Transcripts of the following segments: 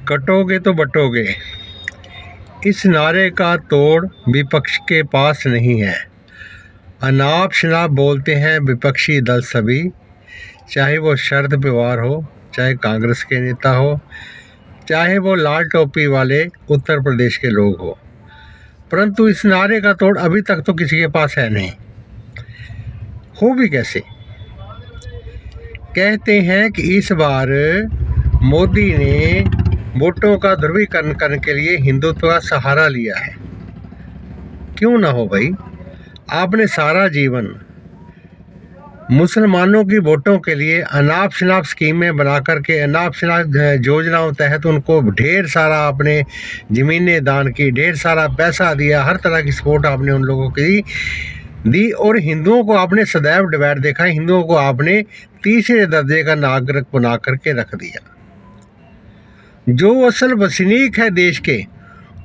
कटोगे तो बटोगे, इस नारे का तोड़ विपक्ष के पास नहीं है। अनाप शनाप बोलते हैं विपक्षी दल सभी, चाहे वो शरद पवार हो, चाहे कांग्रेस के नेता हो, चाहे वो लाल टोपी वाले उत्तर प्रदेश के लोग हो, परंतु इस नारे का तोड़ अभी तक तो किसी के पास है नहीं। हो भी कैसे? कहते हैं कि इस बार मोदी ने वोटों का ध्रुवीकरण करने के लिए हिंदुत्व का सहारा लिया है। क्यों ना हो भाई, आपने सारा जीवन मुसलमानों की वोटों के लिए अनाप शनाप स्कीमें बना करके, अनाप शनाप योजनाओं तहत उनको ढेर सारा आपने ज़मीनें दान की, ढेर सारा पैसा दिया, हर तरह की सपोर्ट आपने उन लोगों की दी और हिंदुओं को आपने सदैव डिवाइड देखा। हिंदुओं को आपने तीसरे दर्जे का नागरिक बना करके रख दिया। जो असल वसनीक है देश के,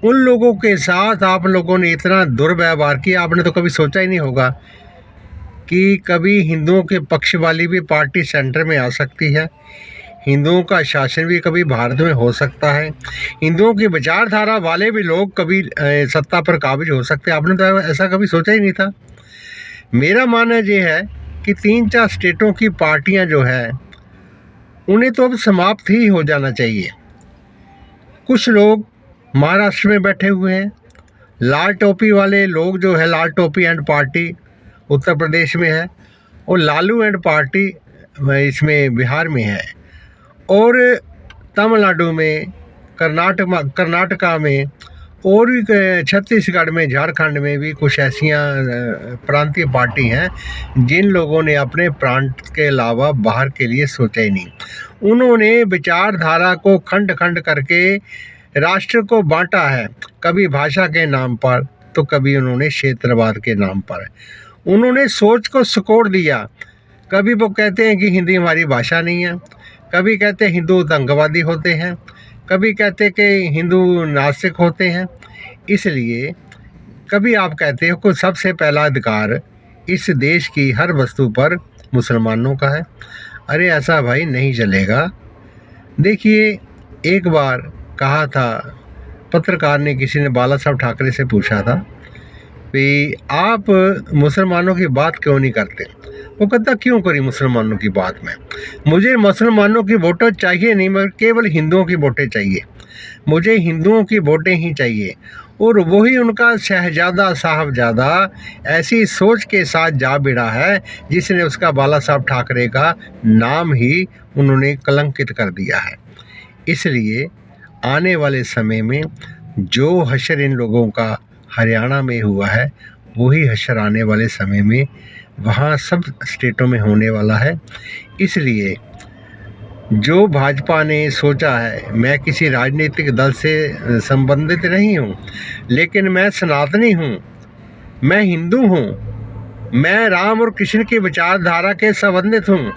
उन लोगों के साथ आप लोगों ने इतना दुर्व्यवहार किया। आपने तो कभी सोचा ही नहीं होगा कि कभी हिंदुओं के पक्ष वाली भी पार्टी सेंटर में आ सकती है, हिंदुओं का शासन भी कभी भारत में हो सकता है, हिंदुओं की विचारधारा वाले भी लोग कभी सत्ता पर काबिज हो सकते हैं। आपने तो ऐसा कभी सोचा ही नहीं था। मेरा मानना ये है कि 3-4 स्टेटों की पार्टियां जो है उन्हें तो अब समाप्त ही हो जाना चाहिए। कुछ लोग महाराष्ट्र में बैठे हुए हैं, लाल टोपी वाले लोग जो है, लाल टोपी एंड पार्टी उत्तर प्रदेश में है और लालू एंड पार्टी इसमें बिहार में है, और तमिलनाडु में, कर्नाटका में और भी छत्तीसगढ़ में, झारखंड में भी कुछ ऐसियाँ प्रांतीय पार्टी हैं जिन लोगों ने अपने प्रांत के अलावा बाहर के लिए सोचा ही नहीं। उन्होंने विचारधारा को खंड खंड करके राष्ट्र को बांटा है, कभी भाषा के नाम पर तो कभी उन्होंने क्षेत्रवाद के नाम पर। उन्होंने सोच को सिकोड़ दिया। कभी वो कहते हैं कि हिंदी हमारी भाषा नहीं है, कभी कहते हैं हिंदू आतंकवादी होते हैं, कभी कहते कि हिंदू नास्तिक होते हैं। इसलिए कभी आप कहते हो कि सबसे पहला अधिकार इस देश की हर वस्तु पर मुसलमानों का है। अरे ऐसा भाई नहीं चलेगा। देखिए, एक बार कहा था, पत्रकार ने, किसी ने बाला साहब ठाकरे से पूछा था कि आप मुसलमानों की बात क्यों नहीं करते। वो कहता, क्यों करी मुसलमानों की बात में, मुझे मुसलमानों की वोटें चाहिए नहीं, मगर केवल हिंदुओं की वोटें चाहिए। मुझे हिंदुओं की वोटें ही चाहिए। और वही उनका शहजादा साहबजादा ऐसी सोच के साथ जा भिड़ा है जिसने उसका बाला साहब ठाकरे का नाम ही उन्होंने कलंकित कर दिया है। इसलिए आने वाले समय में जो हशर इन लोगों का हरियाणा में हुआ है, वही हशर आने वाले समय में वहाँ सब स्टेटों में होने वाला है। इसलिए जो भाजपा ने सोचा है, मैं किसी राजनीतिक दल से संबंधित नहीं हूँ, लेकिन मैं सनातनी हूँ, मैं हिंदू हूँ, मैं राम और कृष्ण की विचारधारा के संबंधित हूँ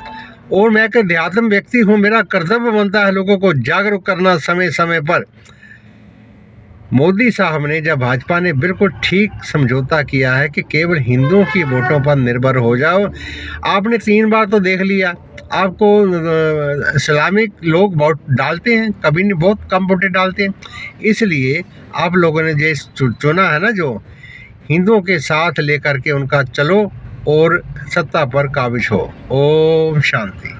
और मैं एक अध्यात्म व्यक्ति हूँ। मेरा कर्तव्य बनता है लोगों को जागरूक करना समय समय पर। मोदी साहब ने, जब भाजपा ने बिल्कुल ठीक समझौता किया है कि केवल हिंदुओं की वोटों पर निर्भर हो जाओ। आपने 3 बार तो देख लिया, आपको इस्लामिक लोग वोट डालते हैं, कभी नहीं, बहुत कम वोटें डालते हैं। इसलिए आप लोगों ने जो चुना है ना, जो हिंदुओं के साथ लेकर के उनका चलो और सत्ता पर काबिज हो। ओम शांति।